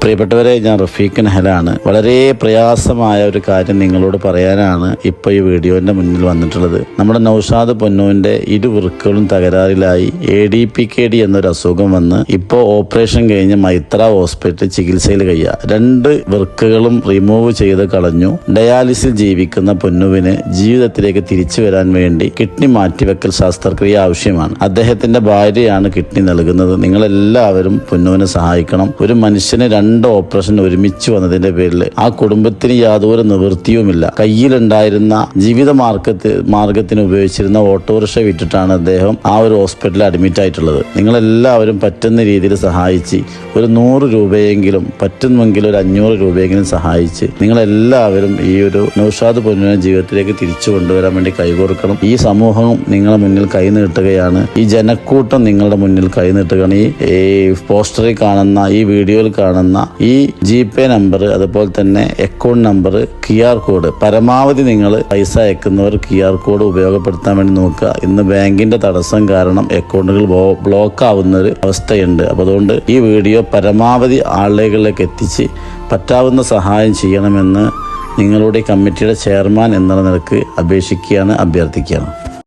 പ്രിയപ്പെട്ടവരെ, ഞാൻ റഫീഖ് നഹലാണ്. വളരെ പ്രയാസമായ ഒരു കാര്യം നിങ്ങളോട് പറയാനാണ് ഇപ്പോൾ ഈ വീഡിയോന്റെ മുന്നിൽ വന്നിട്ടുള്ളത്. നമ്മുടെ നൗഷാദ് പൊന്നുവിന്റെ ഇരുവൃക്കകളും തകരാറിലായി ADPKD എന്നൊരു അസുഖം വന്ന് ഇപ്പോൾ ഓപ്പറേഷൻ കഴിഞ്ഞ് മൈത്ര ഹോസ്പിറ്റലിൽ ചികിത്സയിൽ കഴിയുക. 2 വൃക്കകളും റിമൂവ് ചെയ്ത് കളഞ്ഞു. ഡയാലിസിൽ ജീവിക്കുന്ന പൊന്നുവിന് ജീവിതത്തിലേക്ക് തിരിച്ചു വരാൻ വേണ്ടി കിഡ്നി മാറ്റിവെക്കൽ ശസ്ത്രക്രിയ ആവശ്യമാണ്. അദ്ദേഹത്തിന്റെ ഭാര്യയാണ് കിഡ്നി നൽകുന്നത്. നിങ്ങളെല്ലാവരും പൊന്നുവിനെ സഹായിക്കണം. ഒരു മനുഷ്യന് 2 ഓപ്പറേഷൻ ഒരുമിച്ച് വന്നതിന്റെ പേരിൽ ആ കുടുംബത്തിന് യാതൊരു നിവൃത്തിയുമില്ല. കയ്യിലുണ്ടായിരുന്ന ജീവിത മാർഗത്തിന് ഉപയോഗിച്ചിരുന്ന ഓട്ടോറിക്ഷ വിറ്റിട്ടാണ് അദ്ദേഹം ആ ഒരു ഹോസ്പിറ്റലിൽ അഡ്മിറ്റ് ആയിട്ടുള്ളത്. നിങ്ങളെല്ലാവരും പറ്റുന്ന രീതിയിൽ സഹായിച്ച് ഒരു 100 രൂപയെങ്കിലും, പറ്റുമെങ്കിൽ ഒരു 500 രൂപയെങ്കിലും സഹായിച്ച് നിങ്ങളെല്ലാവരും ഈ ഒരു നൗഷാദ് പൊന്നുവിനെ ജീവിതത്തിലേക്ക് തിരിച്ചു കൊണ്ടുവരാൻ വേണ്ടി കൈകോർക്കണം. ഈ സമൂഹം നിങ്ങളുടെ മുന്നിൽ കൈ നീട്ടുകയാണ്. ഈ ജനക്കൂട്ടം നിങ്ങളുടെ മുന്നിൽ കൈ നീട്ടുകയാണ്. ഈ പോസ്റ്ററിൽ കാണുന്ന, ഈ വീഡിയോയിൽ കാണുന്ന ഈ GPay നമ്പർ, അതുപോലെ തന്നെ അക്കൗണ്ട് നമ്പർ, QR കോഡ്, പരമാവധി നിങ്ങൾ പൈസ അയക്കുന്നവർ QR കോഡ് ഉപയോഗപ്പെടുത്താൻ വേണ്ടി നോക്കുക. ഇന്ന് ബാങ്കിന്റെ തടസ്സം കാരണം അക്കൗണ്ടുകൾ ബ്ലോക്ക് ആവുന്ന ഒരു അവസ്ഥയുണ്ട്. അപ്പോൾ അതുകൊണ്ട് ഈ വീഡിയോ പരമാവധി ആളുകളിലേക്ക് എത്തിച്ച് പറ്റാവുന്ന സഹായം ചെയ്യണമെന്ന് നിങ്ങളുടെ കമ്മിറ്റിയുടെ ചെയർമാൻ എന്ന നിലക്ക് അപേക്ഷിക്കുകയാണ്, അഭ്യർത്ഥിക്കുകയാണ്.